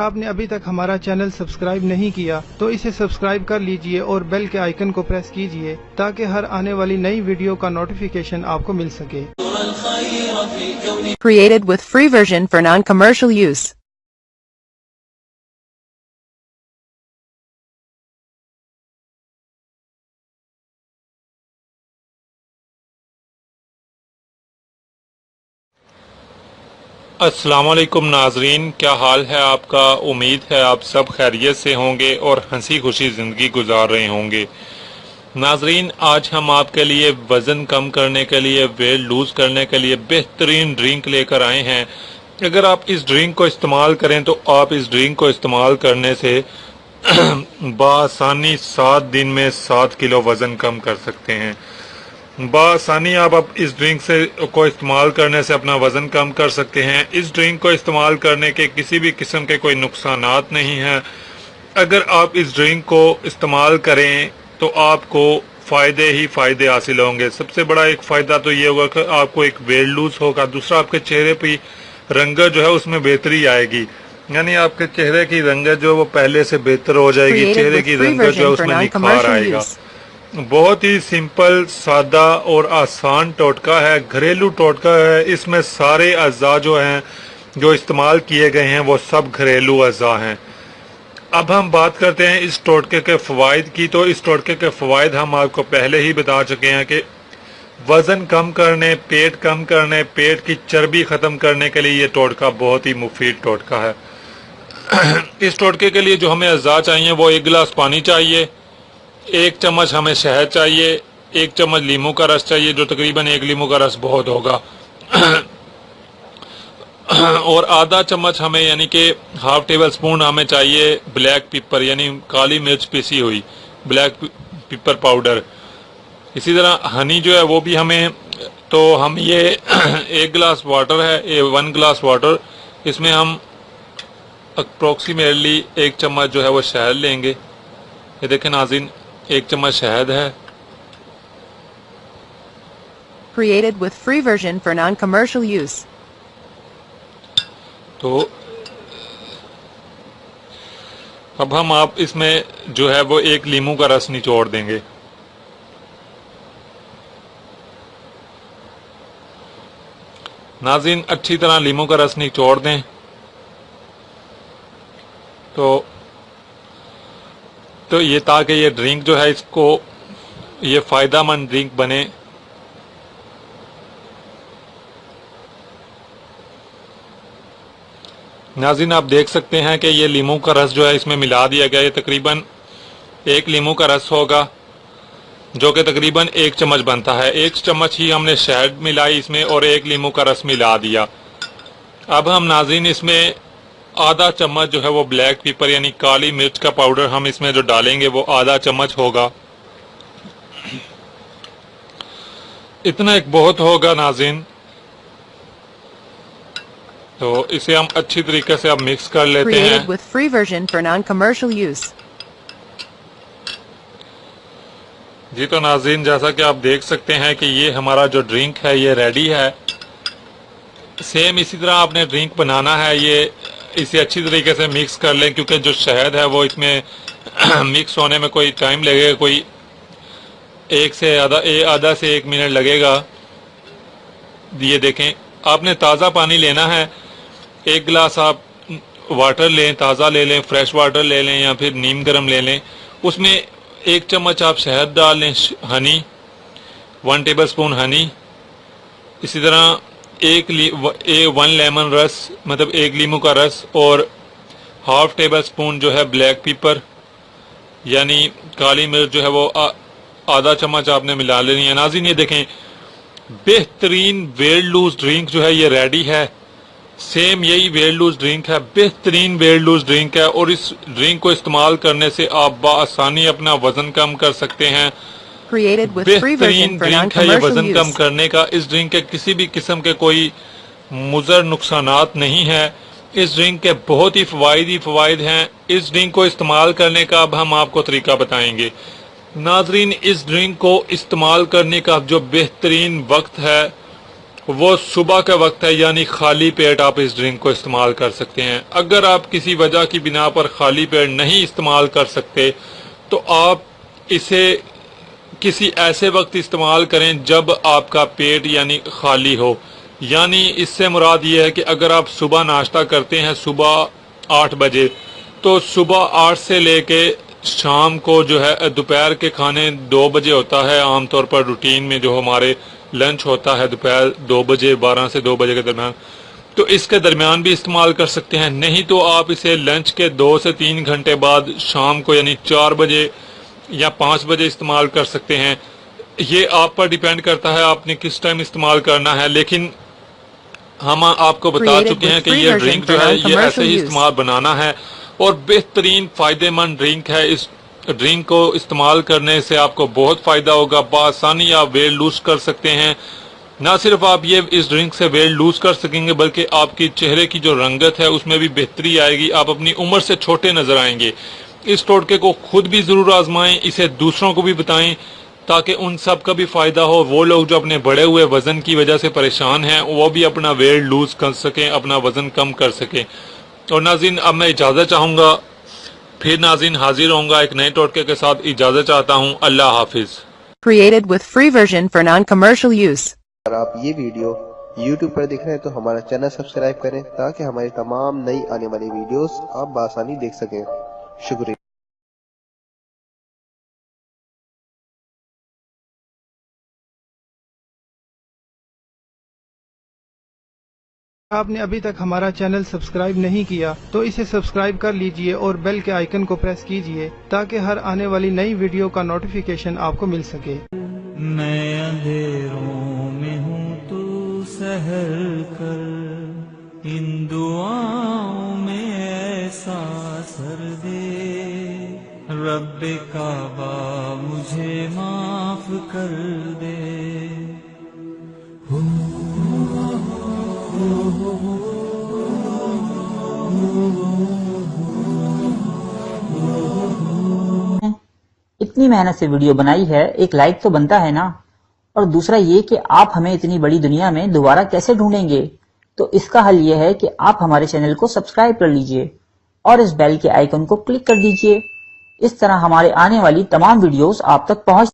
आपने अभी तक हमारा चैनल सब्सक्राइब नहीं किया तो इसे सब्सक्राइब कर लीजिए और बेल के आइकन को प्रेस कीजिए ताकि हर आने वाली नई वीडियो का नोटिफिकेशन आपको मिल सके। Created with free version for non-commercial use. अस्सलाम वालेकुम नाजरीन, क्या हाल है आपका। उम्मीद है आप सब खैरियत से होंगे और हंसी खुशी ज़िंदगी गुजार रहे होंगे। नाजरीन, आज हम आपके लिए वज़न कम करने के लिए, वेट लूज़ करने के लिए बेहतरीन ड्रिंक लेकर आए हैं। अगर आप इस ड्रिंक को इस्तेमाल करें तो आप इस ड्रिंक को इस्तेमाल करने से बआसानी 7 दिन में 7 किलो वज़न कम कर सकते हैं। बआसानी आप इस ड्रिंक को इस्तेमाल करने से अपना वज़न कम कर सकते हैं। इस ड्रिंक को इस्तेमाल करने के किसी भी किस्म के कोई नुकसानात नहीं हैं। अगर आप इस ड्रिंक को इस्तेमाल करें तो आपको फ़ायदे ही फ़ायदे हासिल होंगे। सबसे बड़ा एक फ़ायदा तो ये होगा कि आपको एक वेट लूज होगा। दूसरा, आपके चेहरे पर रंगत जो है उसमें बेहतरी आएगी, यानी आपके चेहरे की रंगत जो वो पहले से बेहतर हो जाएगी। चेहरे की रंगत जो है उसमें निखार आएगा। बहुत ही सिंपल, सादा और आसान टोटका है, घरेलू टोटका है। इसमें सारे अज़ा जो हैं जो इस्तेमाल किए गए हैं वो सब घरेलू अज़ा हैं। अब हम बात करते हैं इस टोटके के फ़वाइद की। तो इस टोटके के फ़वाइद हम आपको पहले ही बता चुके हैं कि वज़न कम करने, पेट कम करने, पेट की चर्बी ख़त्म करने के लिए ये टोटका बहुत ही मुफीद टोटका है। इस टोटके के लिए जो हमें अज़ा चाहिए वो 1 गिलास पानी चाहिए, 1 चम्मच हमें शहद चाहिए, 1 चम्मच लीमू का रस चाहिए, जो तकरीबन 1 लीमू का रस बहुत होगा और आधा चम्मच हमें यानी कि हाफ टेबल स्पून हमें चाहिए ब्लैक पेपर, यानी काली मिर्च पिसी हुई, ब्लैक पेपर पाउडर। इसी तरह हनी जो है वो भी हमें, तो हम ये 1 गिलास वाटर है, ये 1 गिलास वाटर, इसमें हम अप्रोक्सीमेटली 1 चम्मच जो है वो शहद लेंगे। ये देखें नाज़रीन, 1 चम्मच शहद है। Created with free version for non-commercial use. तो अब आप इसमें जो है वो 1 लीमू का रस निचोड़ देंगे। नाज़रीन, अच्छी तरह लीमू का रस निचोड़ दें तो ये, ताकि ये ड्रिंक जो है इसको ये फ़ायदेमंद ड्रिंक बने। नाज़रीन, आप देख सकते हैं कि ये लीमू का रस जो है इसमें मिला दिया गया। ये तकरीबन 1 लीमू का रस होगा जो कि तकरीबन 1 चम्मच बनता है। 1 चम्मच ही हमने शहद मिलाई इसमें और 1 लीमू का रस मिला दिया। अब हम नाज़रीन इसमें आधा चम्मच जो है वो ब्लैक पेपर यानी काली मिर्च का पाउडर हम इसमें जो डालेंगे वो आधा चम्मच होगा। इतना एक बहुत होगा नाज़रीन। तो इसे हम अच्छी तरीके से अब मिक्स कर लेते हैं। Created with free version for non-commercial use. जी तो नाज़रीन, जैसा कि आप देख सकते हैं कि ये हमारा जो ड्रिंक है ये रेडी है। सेम इसी तरह आपने ड्रिंक बनाना है। ये इसे अच्छी तरीके से मिक्स कर लें, क्योंकि जो शहद है वो इसमें मिक्स होने में कोई टाइम लगेगा, कोई आधा से 1 मिनट लगेगा। ये देखें, आपने ताज़ा पानी लेना है। 1 गिलास आप वाटर लें, ताज़ा ले लें, फ्रेश वाटर ले लें या फिर नीम गर्म ले लें। उसमें 1 चम्मच आप शहद डाल लें, हनी 1 टेबल स्पून हनी। इसी तरह 1 लेमन रस, मतलब 1 लीमू का रस, और हाफ टेबल स्पून जो है ब्लैक पेपर यानी काली मिर्च जो है वो आधा चम्मच आपने मिला लेनी है। नाज़रीन, ये देखें, बेहतरीन वेट लूज ड्रिंक जो है ये रेडी है। सेम यही वेट लूज ड्रिंक है, बेहतरीन वेट लूज ड्रिंक है, और इस ड्रिंक को इस्तेमाल करने से आप बआसानी अपना वजन कम कर सकते हैं। बेहतरीन ड्रिंक है ये वजन कम करने का। इस ड्रिंक के किसी भी किस्म के कोई मुज़र नुकसानात नहीं है। इस ड्रिंक के बहुत ही फ़वाइद हैं। इस ड्रिंक को इस्तेमाल करने का अब हम आपको तरीका बताएंगे। नाजरीन, इस ड्रिंक को इस्तेमाल करने का जो बेहतरीन वक्त है वो सुबह का वक्त है, यानी खाली पेट आप इस ड्रिंक को इस्तेमाल कर सकते हैं। अगर आप किसी वजह की बिना पर खाली पेट नहीं इस्तेमाल कर सकते तो आप इसे किसी ऐसे वक्त इस्तेमाल करें जब आपका पेट यानी खाली हो। यानी इससे मुराद ये है कि अगर आप सुबह नाश्ता करते हैं सुबह 8 बजे, तो सुबह 8 से लेके शाम को जो है दोपहर के खाने 2 बजे होता है आमतौर पर रूटीन में, जो हमारे लंच होता है दोपहर 2 बजे, 12 से 2 बजे के दरमियान, तो इसके दरमियान भी इस्तेमाल कर सकते हैं। नहीं तो आप इसे लंच के 2 से 3 घंटे बाद शाम को यानी 4 बजे या 5 बजे इस्तेमाल कर सकते हैं। ये आप पर डिपेंड करता है आपने किस टाइम इस्तेमाल करना है। लेकिन हम आपको बता चुके हैं कि ये ड्रिंक जो है ये ऐसे ही इस्तेमाल बनाना है और बेहतरीन फायदेमंद ड्रिंक है। इस ड्रिंक को इस्तेमाल करने से आपको बहुत फायदा होगा। बआसानी आप वेट लूज कर सकते हैं। ना सिर्फ आप ये इस ड्रिंक से वेट लूज कर सकेंगे बल्कि आपकी चेहरे की जो रंगत है उसमें भी बेहतरी आएगी। आप अपनी उम्र से छोटे नजर आएंगे। इस टोटके को खुद भी जरूर आजमाएं, इसे दूसरों को भी बताएं ताकि उन सब का भी फायदा हो। वो लोग जो अपने बढ़े हुए वजन की वजह से परेशान हैं वो भी अपना वेट लूज कर सकें, अपना वजन कम कर सकें। और नाज़रीन, अब मैं इजाजत चाहूंगा, फिर नाज़रीन हाजिर होऊंगा एक नए टोटके के साथ। इजाजत चाहता हूं। अल्लाह हाफिज। Created with free version for non-commercial use. अगर आप ये वीडियो YouTube पर देख रहे हैं तो हमारा चैनल सब्सक्राइब करें ताकि हमारी तमाम नई आने वाली वीडियोस आप बआसानी देख सकें। शुक्रिया। आपने अभी तक हमारा चैनल सब्सक्राइब नहीं किया तो इसे सब्सक्राइब कर लीजिए और बेल के आइकन को प्रेस कीजिए ताकि हर आने वाली नई वीडियो का नोटिफिकेशन आपको मिल सके। मैं अंधेरों में हूँ तू सहर कर, इन दुआओं में ऐसा असर दे, रब्बे काबा मुझे माफ कर दे। इतनी मेहनत से वीडियो बनाई है, एक लाइक तो बनता है ना। और दूसरा ये कि आप हमें इतनी बड़ी दुनिया में दोबारा कैसे ढूंढेंगे, तो इसका हल ये है कि आप हमारे चैनल को सब्सक्राइब कर लीजिए और इस बेल के आइकन को क्लिक कर दीजिए। इस तरह हमारे आने वाली तमाम वीडियोस आप तक पहुंच